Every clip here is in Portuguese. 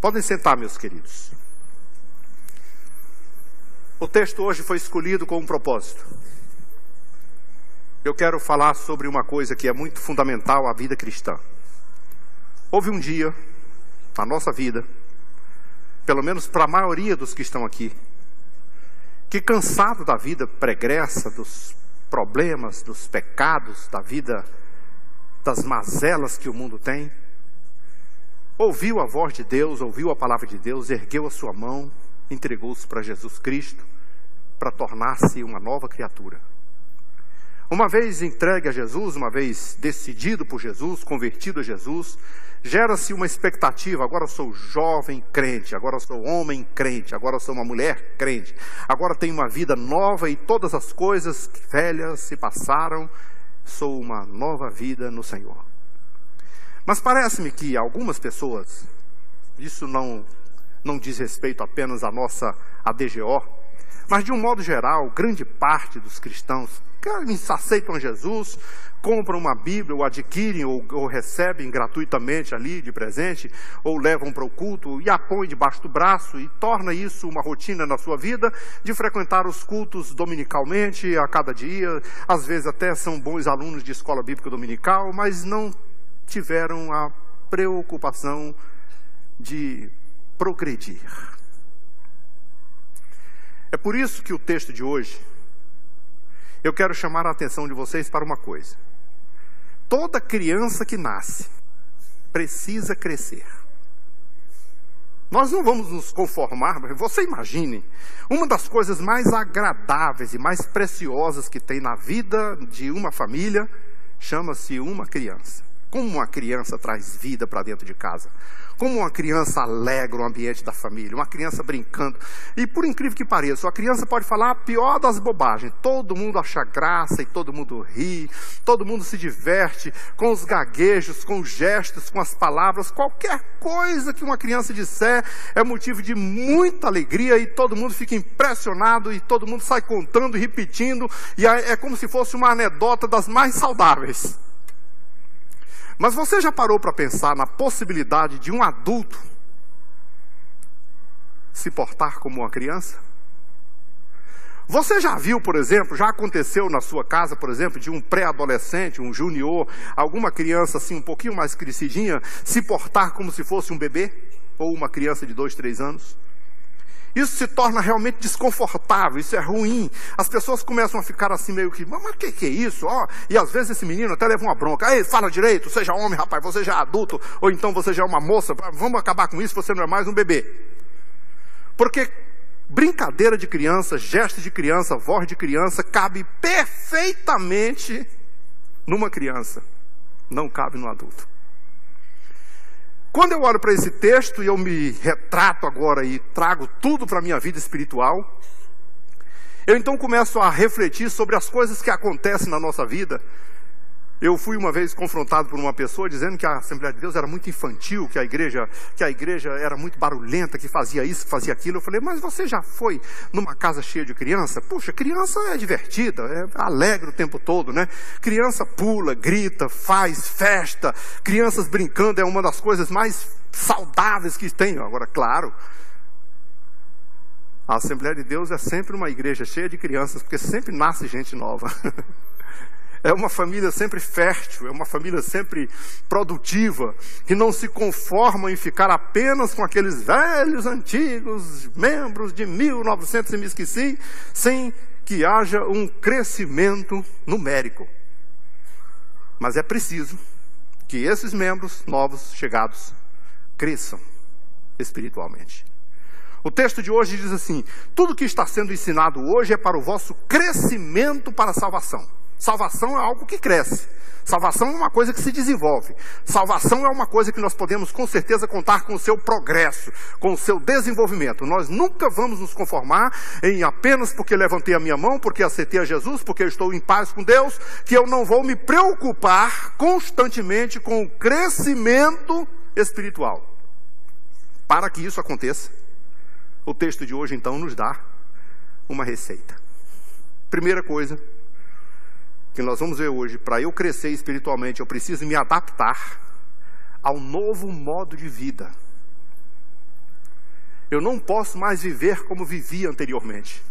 Podem sentar, meus queridos. O texto hoje foi escolhido com um propósito. Eu quero falar sobre uma coisa que é muito fundamental à vida cristã. Houve um dia, na nossa vida, pelo menos para a maioria dos que estão aqui, que cansado da vida pregressa, dos problemas, dos pecados, da vida, das mazelas que o mundo tem, ouviu a voz de Deus, ouviu a palavra de Deus, ergueu a sua mão, entregou-se para Jesus Cristo, para tornar-se uma nova criatura. Uma vez entregue a Jesus, uma vez decidido por Jesus, convertido a Jesus, gera-se uma expectativa: agora sou jovem crente, agora sou homem crente, agora sou uma mulher crente, agora tenho uma vida nova e todas as coisas velhas se passaram, sou uma nova vida no Senhor. Mas parece-me que algumas pessoas, isso não diz respeito apenas à nossa ADGO, mas de um modo geral, grande parte dos cristãos que aceitam Jesus, compram uma Bíblia, ou adquirem, ou recebem gratuitamente ali de presente, ou levam para o culto e a põem debaixo do braço e torna isso uma rotina na sua vida, de frequentar os cultos dominicalmente, a cada dia. Às vezes até são bons alunos de escola bíblica dominical, mas não tiveram a preocupação de progredir. É por isso que o texto de hoje, eu quero chamar a atenção de vocês para uma coisa. Toda criança que nasce precisa crescer. Nós não vamos nos conformar, você imagine, uma das coisas mais agradáveis e mais preciosas que tem na vida de uma família, chama-se uma criança. Como uma criança traz vida para dentro de casa. Como uma criança alegra o ambiente da família. Uma criança brincando. E por incrível que pareça, a criança pode falar a pior das bobagens. Todo mundo acha graça e todo mundo ri. Todo mundo se diverte com os gaguejos, com os gestos, com as palavras. Qualquer coisa que uma criança disser é motivo de muita alegria. E todo mundo fica impressionado. E todo mundo sai contando e repetindo. E é como se fosse uma anedota das mais saudáveis. Mas você já parou para pensar na possibilidade de um adulto se portar como uma criança? Você já viu, por exemplo, já aconteceu na sua casa, por exemplo, de um pré-adolescente, um junior, alguma criança assim um pouquinho mais crescidinha, se portar como se fosse um bebê? Ou uma criança de 2, 3 anos? Isso se torna realmente desconfortável, isso é ruim. As pessoas começam a ficar assim meio que, mas o que é isso? E às vezes esse menino até leva uma bronca. Ei, fala direito, seja homem, rapaz, você já é adulto, ou então você já é uma moça, vamos acabar com isso, você não é mais um bebê. Porque brincadeira de criança, gesto de criança, voz de criança, cabe perfeitamente numa criança, não cabe no adulto. Quando eu olho para esse texto e eu me retrato agora e trago tudo para a minha vida espiritual, eu então começo a refletir sobre as coisas que acontecem na nossa vida. Eu fui uma vez confrontado por uma pessoa dizendo que a Assembleia de Deus era muito infantil, que a igreja era muito barulhenta, que fazia isso, que fazia aquilo. Eu falei, mas você já foi numa casa cheia de criança? Puxa, criança é divertida, é alegre o tempo todo, né? Criança pula, grita, faz festa. Crianças brincando é uma das coisas mais saudáveis que tem. Agora, claro, a Assembleia de Deus é sempre uma igreja cheia de crianças, porque sempre nasce gente nova. É uma família sempre fértil, é uma família sempre produtiva, que não se conforma em ficar apenas com aqueles velhos, antigos membros de 1900 e me esqueci, sem que haja um crescimento numérico. Mas é preciso que esses membros novos chegados cresçam espiritualmente. O texto de hoje diz assim: tudo que está sendo ensinado hoje é para o vosso crescimento para a salvação. Salvação é algo que cresce. Salvação é uma coisa que se desenvolve. Salvação é uma coisa que nós podemos com certeza contar com o seu progresso, com o seu desenvolvimento. Nós nunca vamos nos conformar em apenas porque levantei a minha mão, porque aceitei a Jesus, porque eu estou em paz com Deus, que eu não vou me preocupar constantemente com o crescimento espiritual. Para que isso aconteça, o texto de hoje então nos dá uma receita. Primeira coisa que nós vamos ver hoje: para eu crescer espiritualmente, eu preciso me adaptar ao novo modo de vida Eu não posso mais viver como vivia anteriormente.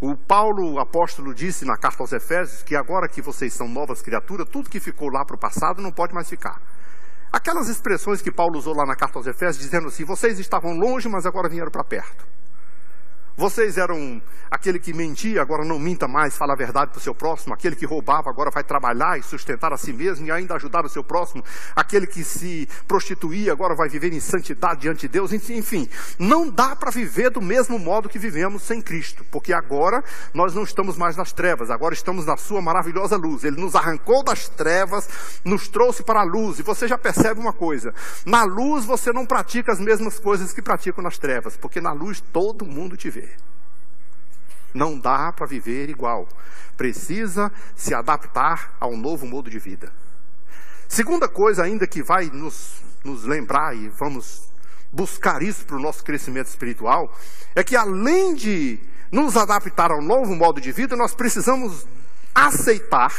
O Paulo, o apóstolo, disse na carta aos Efésios que agora que vocês são novas criaturas, tudo que ficou lá para o passado não pode mais ficar. Aquelas expressões que Paulo usou lá na carta aos Efésios, dizendo assim: vocês estavam longe, mas agora vieram para perto. Vocês eram aquele que mentia, agora não minta mais, fala a verdade para o seu próximo. Aquele que roubava, agora vai trabalhar e sustentar a si mesmo e ainda ajudar o seu próximo. Aquele que se prostituía, agora vai viver em santidade diante de Deus. Enfim, não dá para viver do mesmo modo que vivemos sem Cristo. Porque agora nós não estamos mais nas trevas, agora estamos na sua maravilhosa luz. Ele nos arrancou das trevas, nos trouxe para a luz. E você já percebe uma coisa: na luz você não pratica as mesmas coisas que praticam nas trevas, porque na luz todo mundo te vê. Não dá para viver igual. Precisa se adaptar ao novo modo de vida. Segunda coisa ainda que vai nos lembrar, e vamos buscar isso para o nosso crescimento espiritual, é que além de nos adaptar ao novo modo de vida, nós precisamos aceitar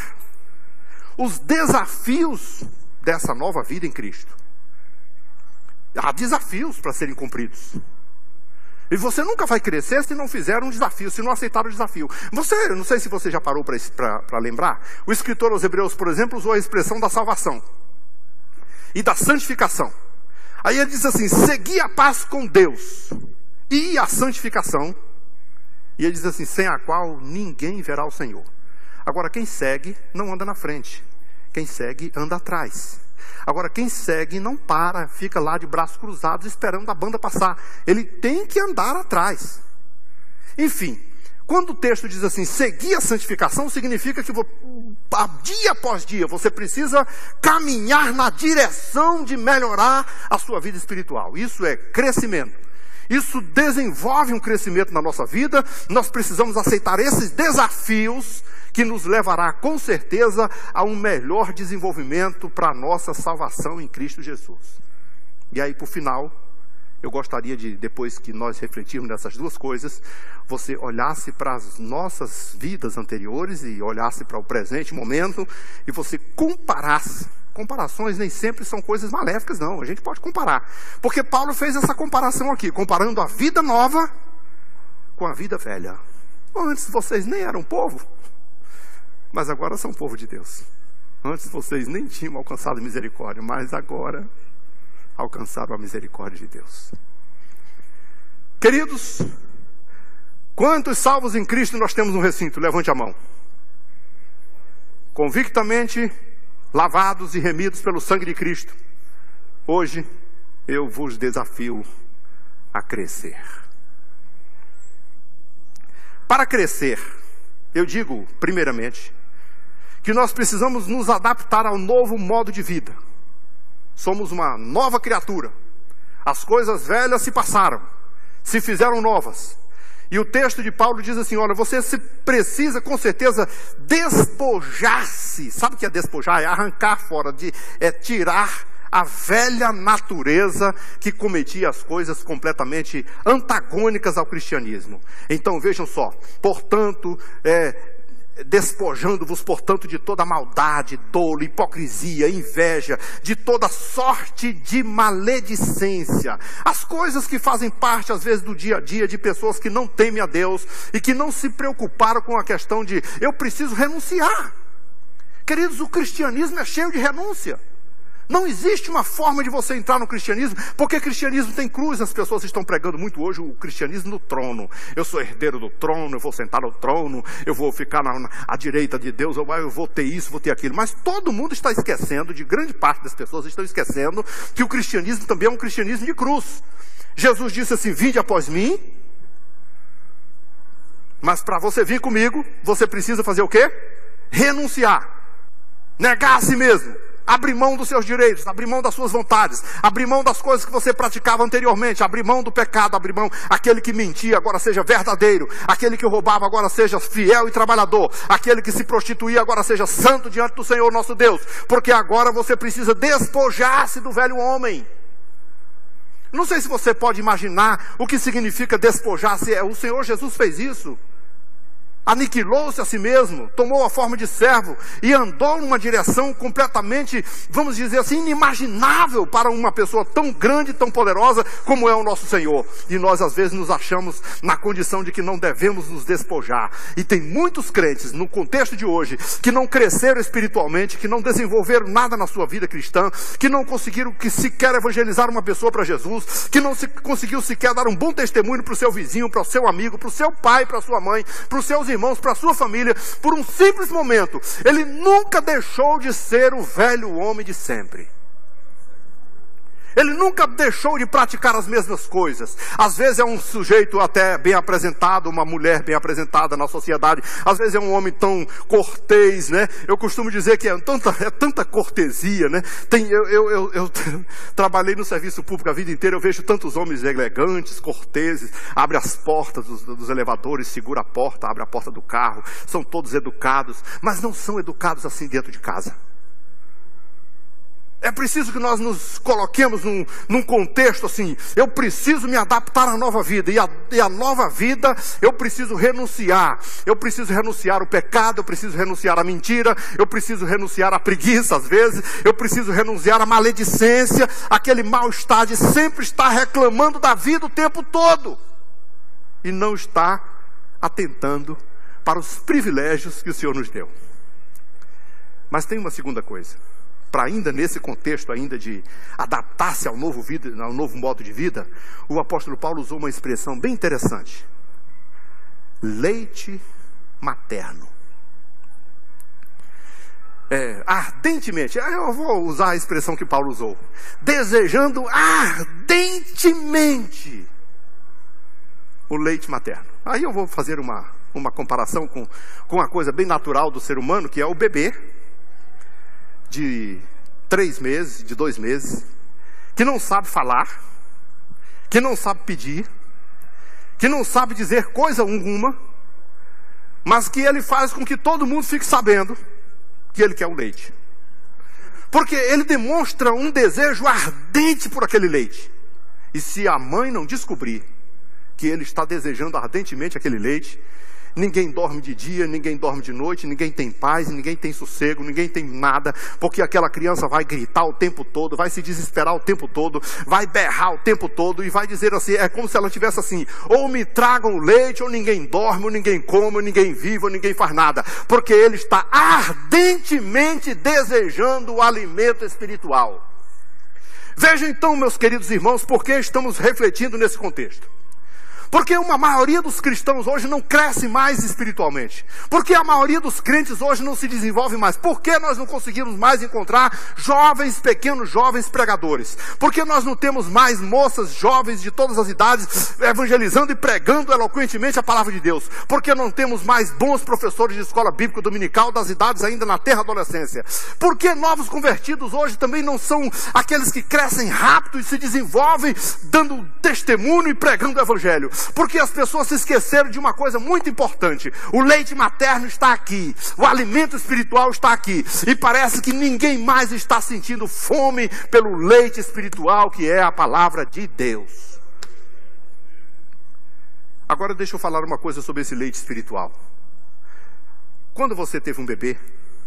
os desafios dessa nova vida em Cristo. Há desafios para serem cumpridos. E você nunca vai crescer se não fizer um desafio, se não aceitar o desafio. Eu não sei se você já parou para lembrar. O escritor aos Hebreus, por exemplo, usou a expressão da salvação e da santificação. Aí ele diz assim: segui a paz com Deus e a santificação. E ele diz assim: sem a qual ninguém verá o Senhor. Agora, quem segue não anda na frente. Quem segue anda atrás. Agora, quem segue não para, fica lá de braços cruzados esperando a banda passar. Ele tem que andar atrás. Enfim, quando o texto diz assim, seguir a santificação, significa que dia após dia você precisa caminhar na direção de melhorar a sua vida espiritual. Isso é crescimento. Isso desenvolve um crescimento na nossa vida. Nós precisamos aceitar esses desafios que nos levará com certeza a um melhor desenvolvimento para a nossa salvação em Cristo Jesus. E aí, por final, eu gostaria de, depois que nós refletirmos nessas duas coisas, você olhasse para as nossas vidas anteriores e olhasse para o presente momento e você comparasse. Comparações nem sempre são coisas maléficas, não. A gente pode comparar. Porque Paulo fez essa comparação aqui, comparando a vida nova com a vida velha. Antes vocês nem eram povo, mas agora são povo de Deus. Antes vocês nem tinham alcançado misericórdia, mas agora alcançaram a misericórdia de Deus. Queridos, quantos salvos em Cristo nós temos no recinto? Levante a mão. Convictamente lavados e remidos pelo sangue de Cristo. Hoje eu vos desafio a crescer. Para crescer, eu digo, primeiramente, que nós precisamos nos adaptar ao novo modo de vida. Somos uma nova criatura. As coisas velhas se passaram, se fizeram novas. E o texto de Paulo diz assim, olha, você precisa com certeza despojar-se. Sabe o que é despojar? É arrancar fora, é tirar a velha natureza que cometia as coisas completamente antagônicas ao cristianismo. Então vejam só, portanto, despojando-vos, portanto, de toda maldade, dolo, hipocrisia, inveja, de toda sorte de maledicência. As coisas que fazem parte, às vezes, do dia a dia de pessoas que não temem a Deus e que não se preocuparam com a questão de, eu preciso renunciar. Queridos, o cristianismo é cheio de renúncia. Não existe uma forma de você entrar no cristianismo, porque cristianismo tem cruz. As pessoas estão pregando muito hoje o cristianismo no trono. Eu sou herdeiro do trono, eu vou sentar no trono, eu vou ficar à direita de Deus, eu vou ter isso, vou ter aquilo. Mas todo mundo está esquecendo, de grande parte das pessoas estão esquecendo, que o cristianismo também é um cristianismo de cruz. Jesus disse assim, vinde após mim, mas para você vir comigo, você precisa fazer o quê? Renunciar, negar a si mesmo. Abrir mão dos seus direitos, abrir mão das suas vontades, abrir mão das coisas que você praticava anteriormente, abrir mão do pecado, abrir mão, aquele que mentia agora seja verdadeiro, aquele que roubava agora seja fiel e trabalhador, aquele que se prostituía agora seja santo diante do Senhor nosso Deus, porque agora você precisa despojar-se do velho homem. Não sei se você pode imaginar o que significa despojar-se. O Senhor Jesus fez isso. aniquilou-se a si mesmo, tomou a forma de servo e andou numa direção completamente, vamos dizer assim, inimaginável para uma pessoa tão grande, tão poderosa como é o nosso Senhor. E nós às vezes nos achamos na condição de que não devemos nos despojar. E tem muitos crentes no contexto de hoje que não cresceram espiritualmente, que não desenvolveram nada na sua vida cristã, que não conseguiram que sequer evangelizar uma pessoa para Jesus, que não conseguiu sequer dar um bom testemunho para o seu vizinho, para o seu amigo, para o seu pai, para a sua mãe, para os seus irmãos, para a sua família, por um simples momento. Ele nunca deixou de ser o velho homem de sempre. Ele nunca deixou de praticar as mesmas coisas. Às vezes é um sujeito até bem apresentado, uma mulher bem apresentada na sociedade. Às vezes é um homem tão cortês, né? Eu costumo dizer que é tanta cortesia, né? Eu trabalhei no serviço público a vida inteira, eu vejo tantos homens elegantes, corteses, abre as portas dos elevadores, segura a porta, abre a porta do carro. São todos educados, mas não são educados assim dentro de casa. É preciso que nós nos coloquemos num contexto assim, eu preciso me adaptar à nova vida, e a nova vida eu preciso renunciar ao pecado, eu preciso renunciar à mentira, eu preciso renunciar à preguiça às vezes, eu preciso renunciar à maledicência, aquele mal-estar de sempre estar reclamando da vida o tempo todo, e não estar atentando para os privilégios que o Senhor nos deu. Mas tem uma segunda coisa. Para ainda nesse contexto ainda de adaptar-se ao novo modo de vida, o apóstolo Paulo usou uma expressão bem interessante. Leite materno. Ardentemente, eu vou usar a expressão que Paulo usou. Desejando ardentemente o leite materno. Aí eu vou fazer uma comparação com uma coisa bem natural do ser humano, que é o bebê. De 3 meses, de 2 meses, que não sabe falar, que não sabe pedir, que não sabe dizer coisa alguma, mas que ele faz com que todo mundo fique sabendo que ele quer o leite. Porque ele demonstra um desejo ardente por aquele leite. E se a mãe não descobrir que ele está desejando ardentemente aquele leite, ninguém dorme de dia, ninguém dorme de noite, ninguém tem paz, ninguém tem sossego, ninguém tem nada, porque aquela criança vai gritar o tempo todo, vai se desesperar o tempo todo, vai berrar o tempo todo e vai dizer assim, é como se ela tivesse assim, ou me tragam o leite, ou ninguém dorme, ou ninguém come, ou ninguém vive, ou ninguém faz nada, porque ele está ardentemente desejando o alimento espiritual. Vejam então, meus queridos irmãos, por que estamos refletindo nesse contexto. Porque uma maioria dos cristãos hoje não cresce mais espiritualmente. Porque a maioria dos crentes hoje não se desenvolve mais. Por que nós não conseguimos mais encontrar pequenos jovens pregadores? Porque nós não temos mais moças jovens de todas as idades evangelizando e pregando eloquentemente a palavra de Deus? Porque não temos mais bons professores de escola bíblica dominical das idades ainda na terra adolescência? Porque novos convertidos hoje também não são aqueles que crescem rápido e se desenvolvem dando testemunho e pregando o evangelho? Porque as pessoas se esqueceram de uma coisa muito importante. O leite materno está aqui, o alimento espiritual está aqui, e parece que ninguém mais está sentindo fome pelo leite espiritual, que é a palavra de Deus. Agora deixa eu falar uma coisa sobre esse leite espiritual. Quando você teve um bebê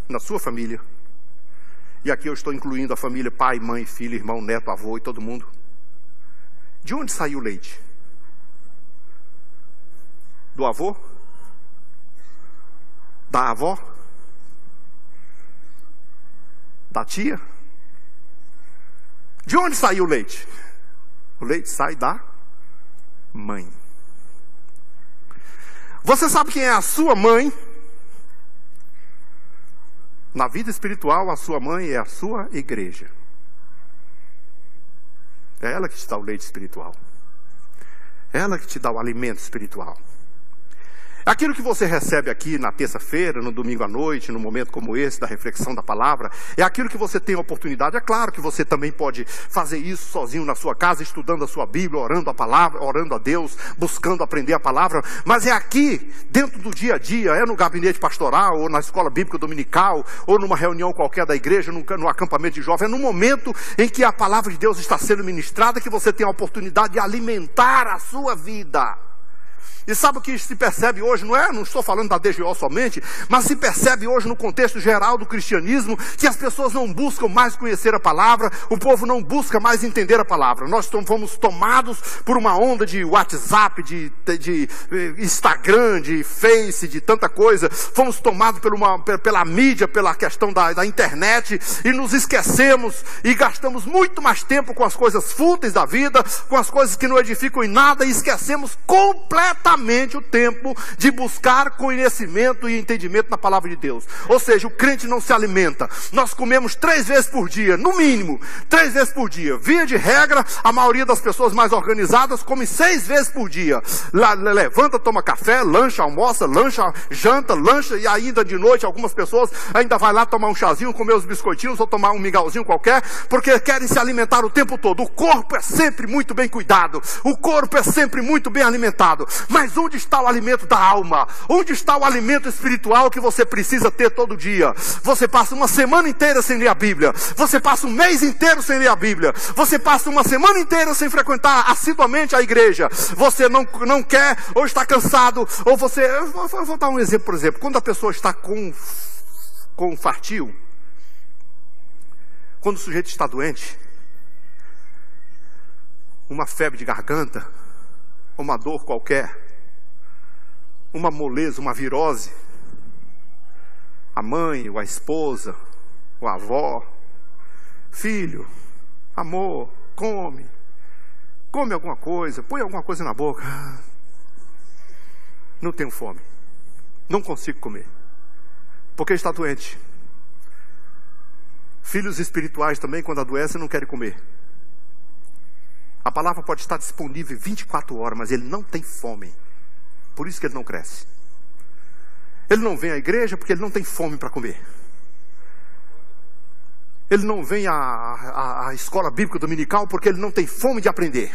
na sua família, e aqui eu estou incluindo a família pai, mãe, filho, irmão, neto, avô e todo mundo, de onde saiu o leite? Do avô? Da avó? Da tia? De onde saiu o leite? O leite sai da mãe. Você sabe quem é a sua mãe? Na vida espiritual, a sua mãe é a sua igreja. É ela que te dá o leite espiritual. É ela que te dá o alimento espiritual. Aquilo que você recebe aqui na terça-feira, no domingo à noite, num momento como esse, da reflexão da palavra, é aquilo que você tem a oportunidade. É claro que você também pode fazer isso sozinho na sua casa, estudando a sua Bíblia, orando a palavra, orando a Deus, buscando aprender a palavra. Mas é aqui, dentro do dia a dia, é no gabinete pastoral, ou na escola bíblica dominical, ou numa reunião qualquer da igreja, no acampamento de jovens. É no momento em que a palavra de Deus está sendo ministrada que você tem a oportunidade de alimentar a sua vida. E sabe o que se percebe hoje? Não estou falando da DGO somente, mas se percebe hoje no contexto geral do cristianismo que as pessoas não buscam mais conhecer a palavra, o povo não busca mais entender a palavra. Nós fomos tomados por uma onda de WhatsApp, de Instagram, de Face, de tanta coisa. Fomos tomados pela mídia, pela questão da internet, e nos esquecemos e gastamos muito mais tempo com as coisas fúteis da vida, com as coisas que não edificam em nada, e esquecemos completamente o tempo de buscar conhecimento e entendimento na palavra de Deus. Ou seja, o crente não se alimenta. Nós comemos 3 vezes por dia, no mínimo 3 vezes por dia. Via de regra, a maioria das pessoas mais organizadas come 6 vezes por dia. Levanta, toma café, lancha, almoça, lancha, janta, lancha, e ainda de noite algumas pessoas ainda vai lá tomar um chazinho, comer os biscoitinhos ou tomar um mingauzinho qualquer, porque querem se alimentar o tempo todo. O corpo é sempre muito bem cuidado, o corpo é sempre muito bem alimentado, mas onde está o alimento da alma? Onde está o alimento espiritual que você precisa ter todo dia? Você passa uma semana inteira sem ler a Bíblia, você passa um mês inteiro sem ler a Bíblia, você passa uma semana inteira sem frequentar assiduamente a igreja, você não quer, ou está cansado, ou você... Eu vou dar um exemplo, por exemplo, quando a pessoa está com fartio, quando o sujeito está doente, uma febre de garganta, uma dor qualquer, uma moleza, uma virose, a mãe, ou a esposa, ou a avó, filho, amor, come alguma coisa, põe alguma coisa na boca. Não tenho fome, não consigo comer, porque está doente. Filhos espirituais também, quando adoecem, não querem comer. A palavra pode estar disponível 24 horas, mas ele não tem fome. Por isso que ele não cresce. Ele não vem à igreja porque ele não tem fome para comer. Ele não vem à escola bíblica dominical porque ele não tem fome de aprender.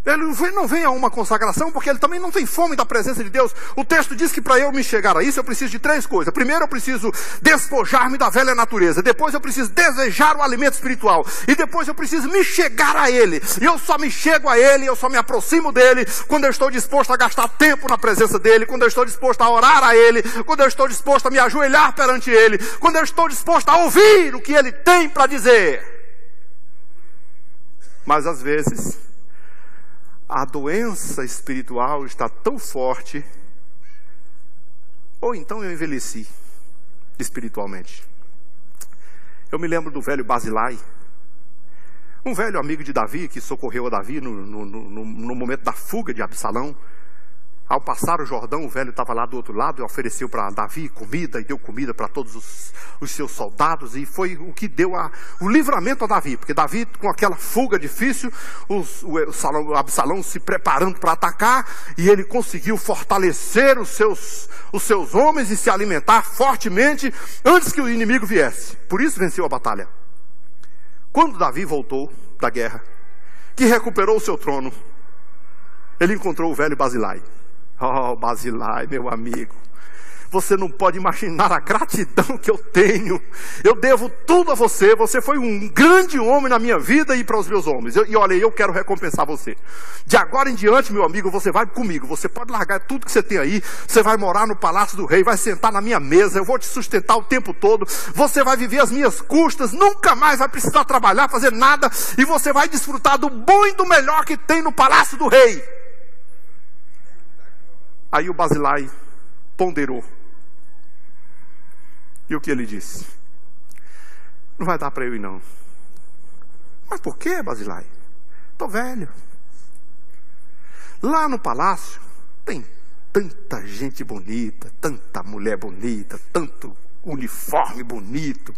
Ele não vem a uma consagração porque ele também não tem fome da presença de Deus. O texto diz que para eu me chegar a isso eu preciso de 3 coisas. Primeiro eu preciso despojar-me da velha natureza. Depois eu preciso desejar o alimento espiritual. E depois eu preciso me chegar a Ele. E eu só me chego a Ele, eu só me aproximo dEle quando eu estou disposto a gastar tempo na presença dEle, quando eu estou disposto a orar a Ele, quando eu estou disposto a me ajoelhar perante Ele, quando eu estou disposto a ouvir o que Ele tem para dizer. Mas às vezes a doença espiritual está tão forte, ou então eu envelheci espiritualmente. Eu me lembro do velho Barzilai, um velho amigo de Davi, que socorreu a Davi no momento da fuga de Absalão. Ao passar o Jordão, o velho estava lá do outro lado e ofereceu para Davi comida, e deu comida para todos os seus soldados, e foi o que deu o livramento a Davi, porque Davi, com aquela fuga difícil, o Absalão se preparando para atacar, e ele conseguiu fortalecer os seus homens e se alimentar fortemente antes que o inimigo viesse. Por isso venceu a batalha. Quando Davi voltou da guerra, que recuperou o seu trono, ele encontrou o velho Barzilai. Oh, Barzilai, meu amigo, você não pode imaginar a gratidão que eu tenho. Eu devo tudo a você. Você foi um grande homem na minha vida e para os meus homens. E olha, eu quero recompensar você. De agora em diante, meu amigo, você vai comigo. Você pode largar tudo que você tem aí. Você vai morar no palácio do rei, vai sentar na minha mesa. Eu vou te sustentar o tempo todo. Você vai viver as minhas custas. Nunca mais vai precisar trabalhar, fazer nada. E você vai desfrutar do bom e do melhor que tem no palácio do rei. Aí o Barzilai ponderou. E o que ele disse? Não vai dar para eu ir não. Mas por que, Barzilai? Estou velho. Lá no palácio tem tanta gente bonita, tanta mulher bonita, tanto uniforme bonito,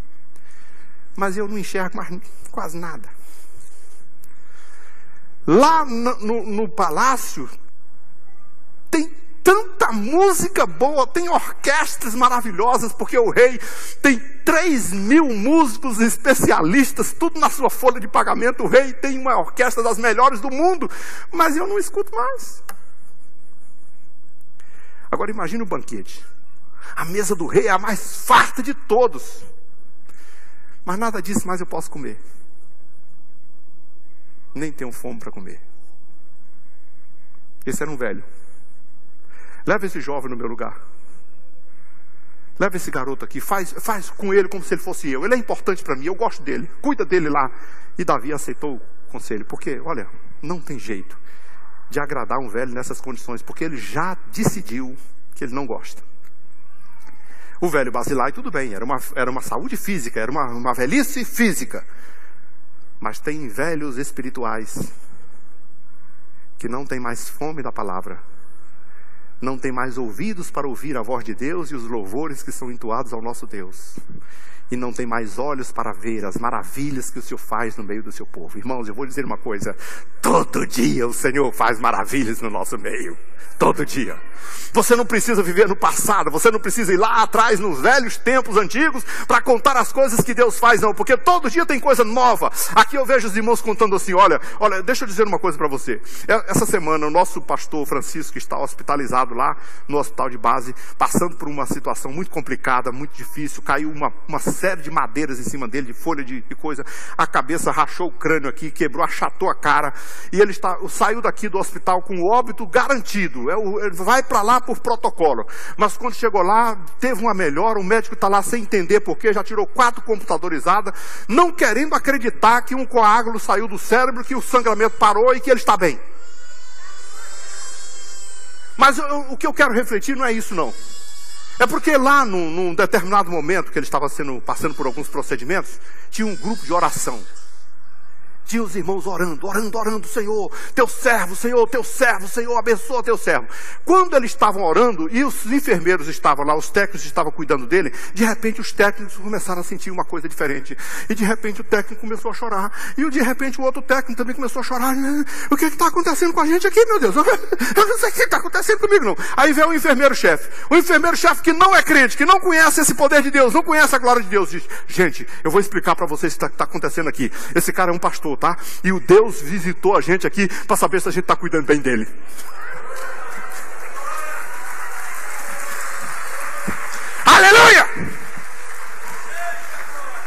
mas eu não enxergo mais quase nada. Lá no palácio tem tanta música boa, tem orquestras maravilhosas, porque o rei tem 3.000 músicos especialistas, tudo na sua folha de pagamento. O rei tem uma orquestra das melhores do mundo, mas eu não escuto mais. Agora imagine o banquete. A mesa do rei é a mais farta de todos, mas nada disso mais eu posso comer. Nem tenho fome para comer. Esse era um velho. Leva esse jovem no meu lugar. Leva esse garoto aqui, faz com ele como se ele fosse eu. Ele é importante para mim, eu gosto dele. Cuida dele lá. E Davi aceitou o conselho, porque, olha, não tem jeito de agradar um velho nessas condições, porque ele já decidiu que ele não gosta. O velho Barzilai, tudo bem, era uma saúde física, era uma velhice física. Mas tem velhos espirituais que não tem mais fome da palavra, não tem mais ouvidos para ouvir a voz de Deus e os louvores que são entoados ao nosso Deus, e não tem mais olhos para ver as maravilhas que o Senhor faz no meio do seu povo. Irmãos, eu vou dizer uma coisa: todo dia o Senhor faz maravilhas no nosso meio. Todo dia. Você não precisa viver no passado, você não precisa ir lá atrás nos velhos tempos antigos para contar as coisas que Deus faz, não, porque todo dia tem coisa nova. Aqui eu vejo os irmãos contando assim, olha, deixa eu dizer uma coisa para você. Essa semana o nosso pastor Francisco, que está hospitalizado lá no hospital de base, passando por uma situação muito complicada, muito difícil, caiu uma série de madeiras em cima dele, de folha de coisa, a cabeça rachou o crânio aqui, quebrou, achatou a cara, e ele saiu daqui do hospital com o óbito garantido. Ele vai para lá por protocolo, mas quando chegou lá, teve uma melhora. O médico está lá sem entender porque, já tirou 4 computadorizadas, não querendo acreditar que um coágulo saiu do cérebro, que o sangramento parou e que ele está bem. Mas o que eu quero refletir não é isso, não. É porque lá num determinado momento que ele estava passando por alguns procedimentos, tinha um grupo de oração. Tinha os irmãos orando, Senhor, teu servo, Senhor, abençoa teu servo. Quando eles estavam orando e os enfermeiros estavam lá, os técnicos estavam cuidando dele, de repente os técnicos começaram a sentir uma coisa diferente. E de repente o técnico começou a chorar. E de repente o outro técnico também começou a chorar. O que está acontecendo com a gente aqui, meu Deus? Eu não sei o que está acontecendo comigo, não. Aí veio o enfermeiro-chefe. O enfermeiro-chefe que não é crente, que não conhece esse poder de Deus, não conhece a glória de Deus, diz: gente, eu vou explicar para vocês o que está acontecendo aqui. Esse cara é um pastor, tá? E o Deus visitou a gente aqui para saber se a gente está cuidando bem dele. Aleluia!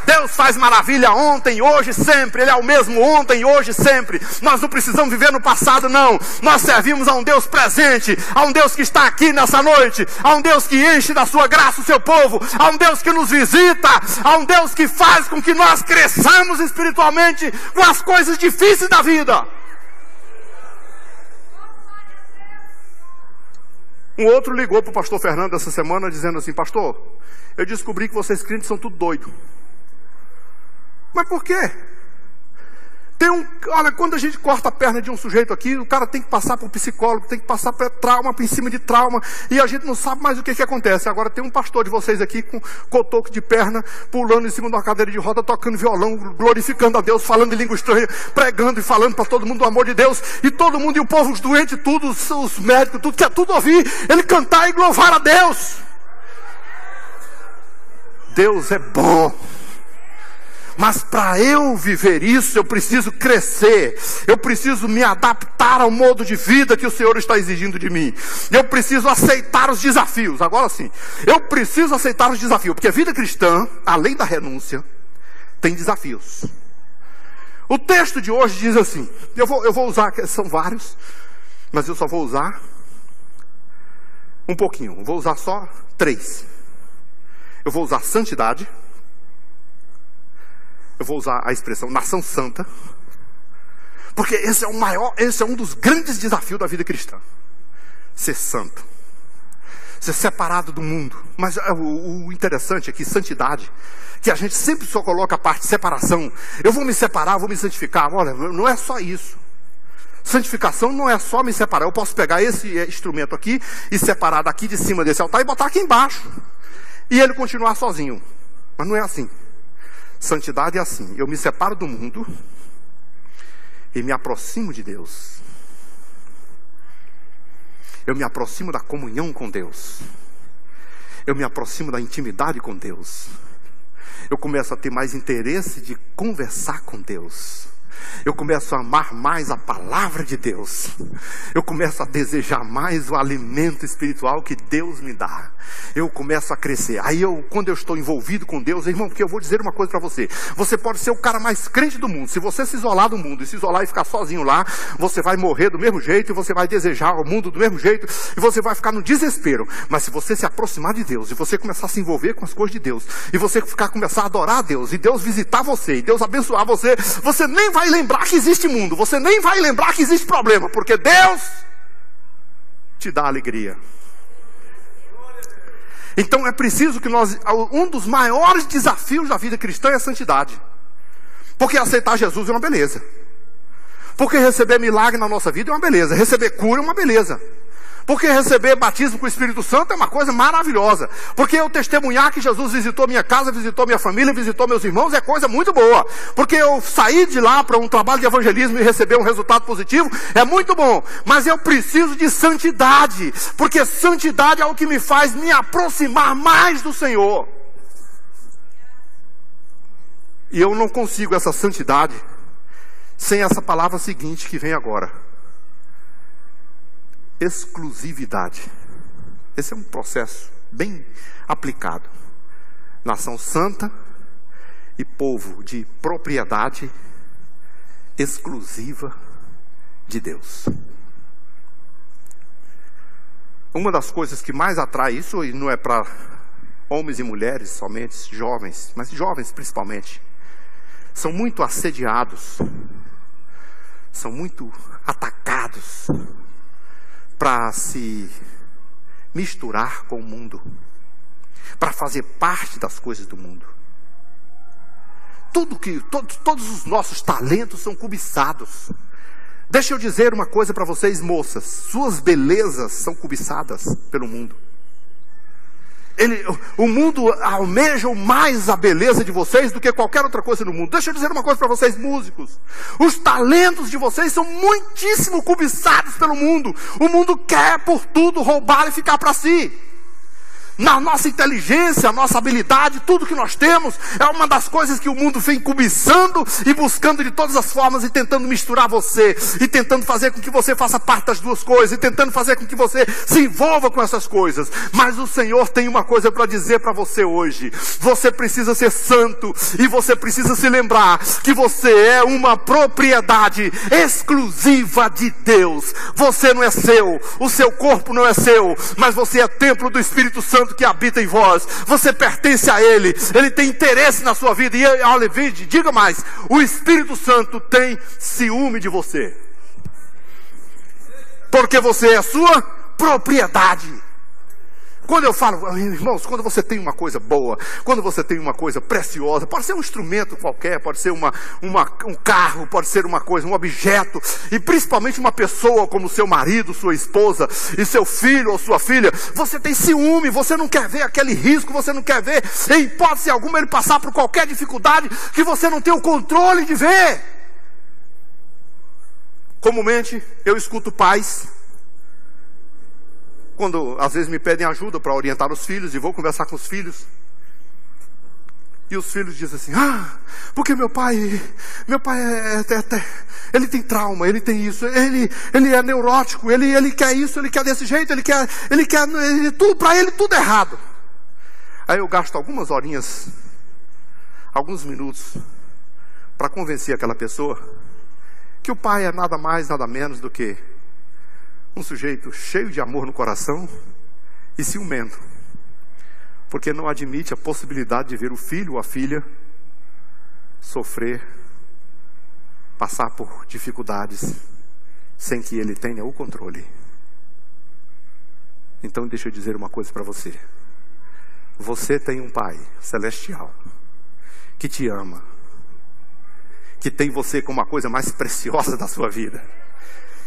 Deus faz maravilha ontem, hoje, sempre. Ele é o mesmo ontem, hoje, sempre. Nós não precisamos viver no passado, não. Nós servimos a um Deus presente, a um Deus que está aqui nessa noite, a um Deus que enche da sua graça o seu povo, a um Deus que nos visita, a um Deus que faz com que nós cresçamos espiritualmente com as coisas difíceis da vida. Um outro ligou para o pastor Fernando essa semana dizendo assim: pastor, eu descobri que vocês crentes são tudo doido. Mas por quê? Olha, quando a gente corta a perna de um sujeito aqui, o cara tem que passar por psicólogo, tem que passar por trauma, por cima de trauma, e a gente não sabe mais o que acontece. Agora tem um pastor de vocês aqui com cotoco de perna, pulando em cima de uma cadeira de roda, tocando violão, glorificando a Deus, falando em língua estranha, pregando e falando para todo mundo do amor de Deus, e todo mundo, e o povo, os doentes, tudo, os médicos, tudo, quer tudo ouvir ele cantar e louvar a Deus. Deus é bom. Mas para eu viver isso, eu preciso crescer. Eu preciso me adaptar ao modo de vida que o Senhor está exigindo de mim. Eu preciso aceitar os desafios. Agora sim, eu preciso aceitar os desafios. Porque a vida cristã, além da renúncia, tem desafios. O texto de hoje diz assim, eu vou usar, são vários, mas eu só vou usar um pouquinho. Vou usar só 3. Eu vou usar santidade. Eu vou usar a expressão nação santa, porque esse é um dos grandes desafios da vida cristã. Ser santo, ser separado do mundo. Mas o interessante é que santidade, que a gente sempre só coloca a parte de separação. Eu vou me separar, vou me santificar. Olha, não é só isso. Santificação não é só me separar. Eu posso pegar esse instrumento aqui e separar daqui de cima desse altar e botar aqui embaixo, e ele continuar sozinho. Mas não é assim. Santidade é assim: eu me separo do mundo e me aproximo de Deus. Eu me aproximo da comunhão com Deus. Eu me aproximo da intimidade com Deus. Eu começo a ter mais interesse de conversar com Deus. Eu começo a amar mais a palavra de Deus. Eu começo a desejar mais o alimento espiritual que Deus me dá. Eu começo a crescer. Aí quando eu estou envolvido com Deus, irmão, porque eu vou dizer uma coisa para você. Você pode ser o cara mais crente do mundo. Se você se isolar do mundo e se isolar e ficar sozinho lá, você vai morrer do mesmo jeito e você vai desejar o mundo do mesmo jeito e você vai ficar no desespero. Mas se você se aproximar de Deus e você começar a se envolver com as coisas de Deus e você começar a adorar a Deus e Deus visitar você e Deus abençoar você, você nem vai lembrar que existe mundo, você nem vai lembrar que existe problema, porque Deus te dá alegria. Então é preciso que um dos maiores desafios da vida cristã é a santidade. Porque aceitar Jesus é uma beleza. Porque receber milagre na nossa vida é uma beleza. Receber cura é uma beleza. Porque receber batismo com o Espírito Santo é uma coisa maravilhosa. Porque eu testemunhar que Jesus visitou minha casa, visitou minha família, visitou meus irmãos é coisa muito boa. Porque eu sair de lá para um trabalho de evangelismo e receber um resultado positivo é muito bom. Mas eu preciso de santidade. Porque santidade é o que me faz me aproximar mais do Senhor. E eu não consigo essa santidade sem essa palavra seguinte que vem agora. Exclusividade. Esse é um processo bem aplicado. Nação santa e povo de propriedade exclusiva de Deus. Uma das coisas que mais atrai isso, e não é para homens e mulheres somente, jovens, mas jovens principalmente, são muito assediados, são muito atacados para se misturar com o mundo, para fazer parte das coisas do mundo. Todos os nossos talentos são cobiçados. Deixa eu dizer uma coisa para vocês, moças: suas belezas são cobiçadas pelo mundo. O mundo almeja mais a beleza de vocês do que qualquer outra coisa no mundo. Deixa eu dizer uma coisa para vocês, músicos: os talentos de vocês são muitíssimo cobiçados pelo mundo. O mundo quer por tudo roubar e ficar para si. Na nossa inteligência, a nossa habilidade, tudo que nós temos é uma das coisas que o mundo vem cobiçando e buscando de todas as formas e tentando misturar você, e tentando fazer com que você faça parte das duas coisas, e tentando fazer com que você se envolva com essas coisas. Mas o Senhor tem uma coisa para dizer para você hoje: você precisa ser santo e você precisa se lembrar que você é uma propriedade exclusiva de Deus. Você não é seu, o seu corpo não é seu, mas você é templo do Espírito Santo que habita em vós. Você pertence a Ele. Ele tem interesse na sua vida. E olha, diga mais: o Espírito Santo tem ciúme de você, porque você é a sua propriedade. Quando eu falo, irmãos, quando você tem uma coisa boa, quando você tem uma coisa preciosa, pode ser um instrumento qualquer, pode ser um carro, pode ser uma coisa, um objeto, e principalmente uma pessoa como seu marido, sua esposa, e seu filho ou sua filha, você tem ciúme, você não quer ver aquele risco, você não quer ver, em hipótese alguma, ele passar por qualquer dificuldade que você não tem o controle de ver. Comumente, eu escuto pais, quando às vezes me pedem ajuda para orientar os filhos, e vou conversar com os filhos, e os filhos dizem assim: porque meu pai ele tem trauma, ele tem isso, ele é neurótico, ele quer isso, ele quer desse jeito, ele quer tudo, para ele tudo errado. Aí eu gasto algumas horinhas, alguns minutos, para convencer aquela pessoa que o pai é nada mais, nada menos do que um sujeito cheio de amor no coração e ciumento, porque não admite a possibilidade de ver o filho ou a filha sofrer, passar por dificuldades, sem que ele tenha o controle. Então deixa eu dizer uma coisa para você: você tem um Pai celestial que te ama, que tem você como a coisa mais preciosa da sua vida,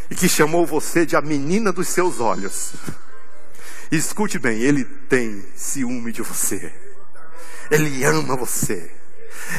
e que chamou você de a menina dos seus olhos. E escute bem: Ele tem ciúme de você. Ele ama você.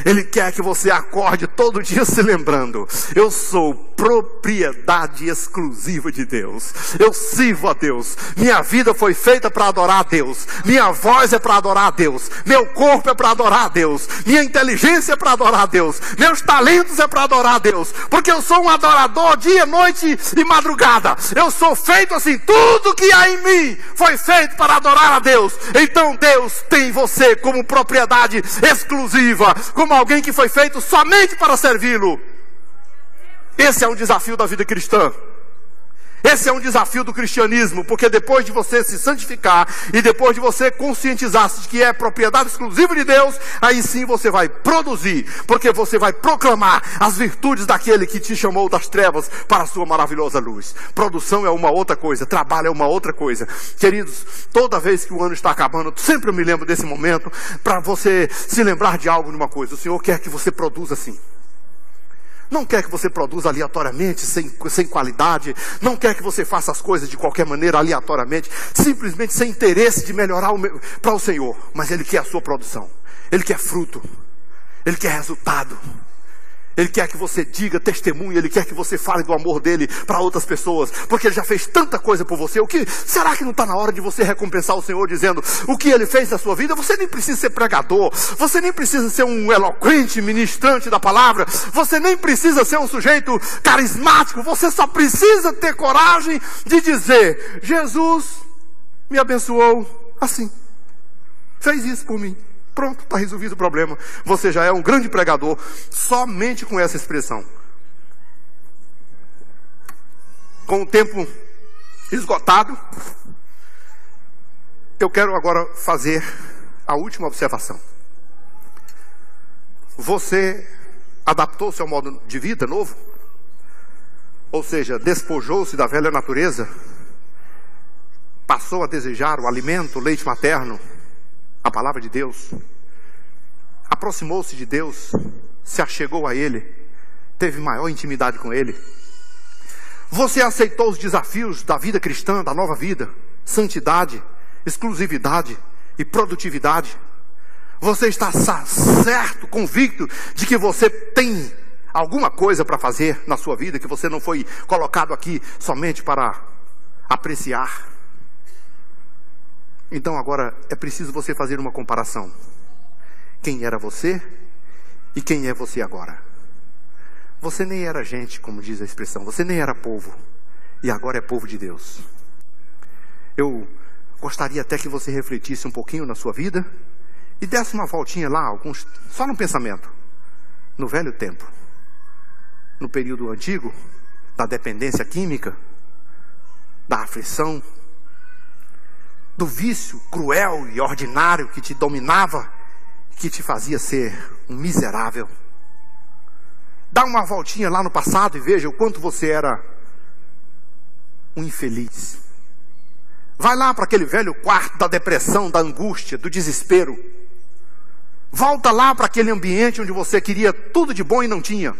Ele quer que você acorde todo dia se lembrando: eu sou propriedade exclusiva de Deus. Eu sirvo a Deus. Minha vida foi feita para adorar a Deus. Minha voz é para adorar a Deus. Meu corpo é para adorar a Deus. Minha inteligência é para adorar a Deus. Meus talentos é para adorar a Deus. Porque eu sou um adorador dia, noite e madrugada. Eu sou feito assim. Tudo que há em mim foi feito para adorar a Deus. Então Deus tem você como propriedade exclusiva, como alguém que foi feito somente para servi-lo. Esse é um desafio da vida cristã. Esse é um desafio do cristianismo, porque depois de você se santificar e depois de você conscientizar-se de que é propriedade exclusiva de Deus, aí sim você vai produzir, porque você vai proclamar as virtudes daquele que te chamou das trevas para a sua maravilhosa luz. Produção é uma outra coisa, trabalho é uma outra coisa. Queridos, toda vez que o ano está acabando, sempre eu me lembro desse momento, para você se lembrar de algo, de uma coisa. O Senhor quer que você produza assim. Não quer que você produza aleatoriamente, sem qualidade. Não quer que você faça as coisas de qualquer maneira, aleatoriamente, simplesmente sem interesse de melhorar para o Senhor. Mas Ele quer a sua produção. Ele quer fruto. Ele quer resultado. Ele quer que você diga, testemunhe. Ele quer que você fale do amor dele para outras pessoas, porque ele já fez tanta coisa por você. Será que não está na hora de você recompensar o Senhor dizendo o que ele fez na sua vida? Você nem precisa ser pregador, você nem precisa ser um eloquente ministrante da palavra, você nem precisa ser um sujeito carismático. Você só precisa ter coragem de dizer: Jesus me abençoou assim, fez isso por mim. Pronto, está resolvido o problema. Você já é um grande pregador somente com essa expressão. Com o tempo esgotado, eu quero agora fazer a última observação. Você adaptou-se ao modo de vida novo? Ou seja, despojou-se da velha natureza? Passou a desejar o alimento, o leite materno, a palavra de Deus? Aproximou-se de Deus, se achegou a Ele, teve maior intimidade com Ele? Você aceitou os desafios da vida cristã, da nova vida? Santidade, exclusividade e produtividade? Você está certo, convicto de que você tem alguma coisa para fazer na sua vida, que você não foi colocado aqui somente para apreciar? Então agora é preciso você fazer uma comparação. Quem era você e quem é você agora? Você nem era gente, como diz a expressão. Você nem era povo. E agora é povo de Deus. Eu gostaria até que você refletisse um pouquinho na sua vida e desse uma voltinha lá, só no pensamento. No velho tempo. No período antigo, da dependência química, da aflição, do vício cruel e ordinário que te dominava, que te fazia ser um miserável. Dá uma voltinha lá no passado e veja o quanto você era um infeliz. Vai lá para aquele velho quarto da depressão, da angústia, do desespero. Volta lá para aquele ambiente onde você queria tudo de bom e não tinha.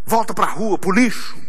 Volta para a rua, para o lixo.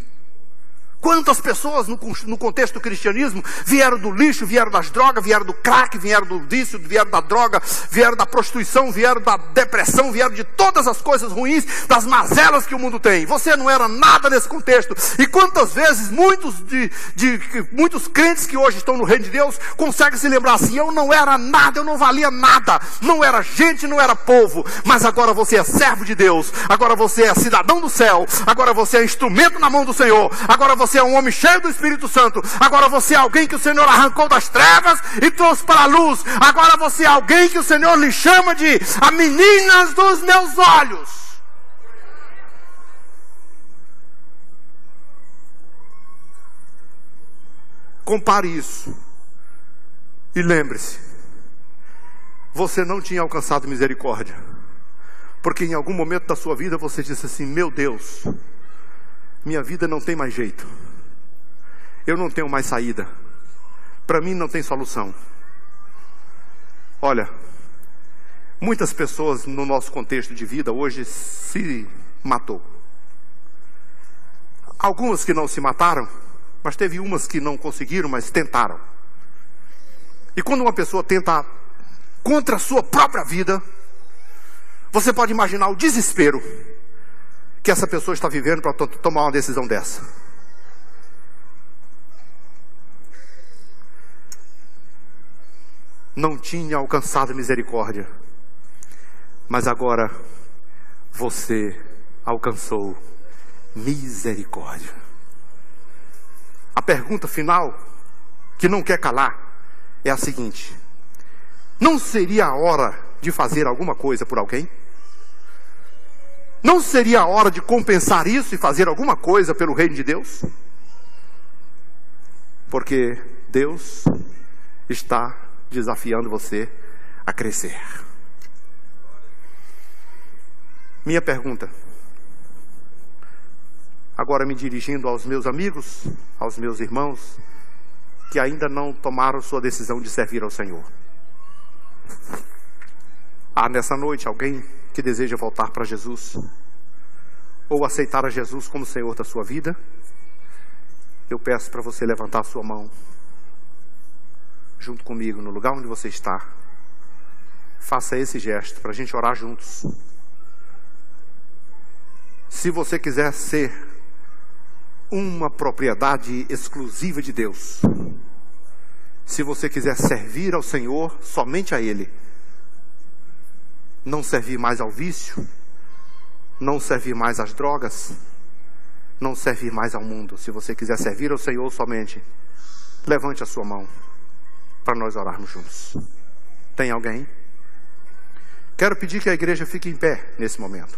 Quantas pessoas no contexto do cristianismo vieram do lixo, vieram das drogas, vieram do crack, vieram do vício, vieram da droga, vieram da prostituição, vieram da depressão, vieram de todas as coisas ruins, das mazelas que o mundo tem. Você não era nada nesse contexto. E quantas vezes muitos crentes que hoje estão no reino de Deus conseguem se lembrar assim: eu não era nada, eu não valia nada, não era gente, não era povo, mas agora você é servo de Deus, agora você é cidadão do céu, agora você é instrumento na mão do Senhor, agora você é um homem cheio do Espírito Santo, agora você é alguém que o Senhor arrancou das trevas e trouxe para a luz, agora você é alguém que o Senhor lhe chama de a menina dos meus olhos. Compare isso e lembre-se, você não tinha alcançado misericórdia, porque em algum momento da sua vida você disse assim: meu Deus, minha vida não tem mais jeito, eu não tenho mais saída, para mim não tem solução. Olha, muitas pessoas no nosso contexto de vida hoje se matou. Algumas que não se mataram, mas teve umas que não conseguiram, mas tentaram. E quando uma pessoa tenta contra a sua própria vida, Você pode imaginar o desespero que essa pessoa está vivendo para tomar uma decisão dessa. Não tinha alcançado misericórdia, mas agora você alcançou misericórdia. A pergunta final, que não quer calar, é a seguinte: não seria a hora de fazer alguma coisa por alguém? Não seria a hora de compensar isso e fazer alguma coisa pelo reino de Deus? Porque Deus está desafiando você a crescer. Minha pergunta, agora me dirigindo aos meus amigos, aos meus irmãos, que ainda não tomaram sua decisão de servir ao Senhor. Há nessa noite alguém que deseja voltar para Jesus, ou aceitar a Jesus como Senhor da sua vida? Eu peço para você levantar a sua mão, junto comigo, no lugar onde você está. Faça esse gesto para a gente orar juntos. Se você quiser ser uma propriedade exclusiva de Deus, se você quiser servir ao Senhor, somente a Ele, não servir mais ao vício, não servir mais às drogas, não servir mais ao mundo, se você quiser servir ao Senhor somente, levante a sua mão para nós orarmos juntos. Tem alguém? Quero pedir que a igreja fique em pé nesse momento.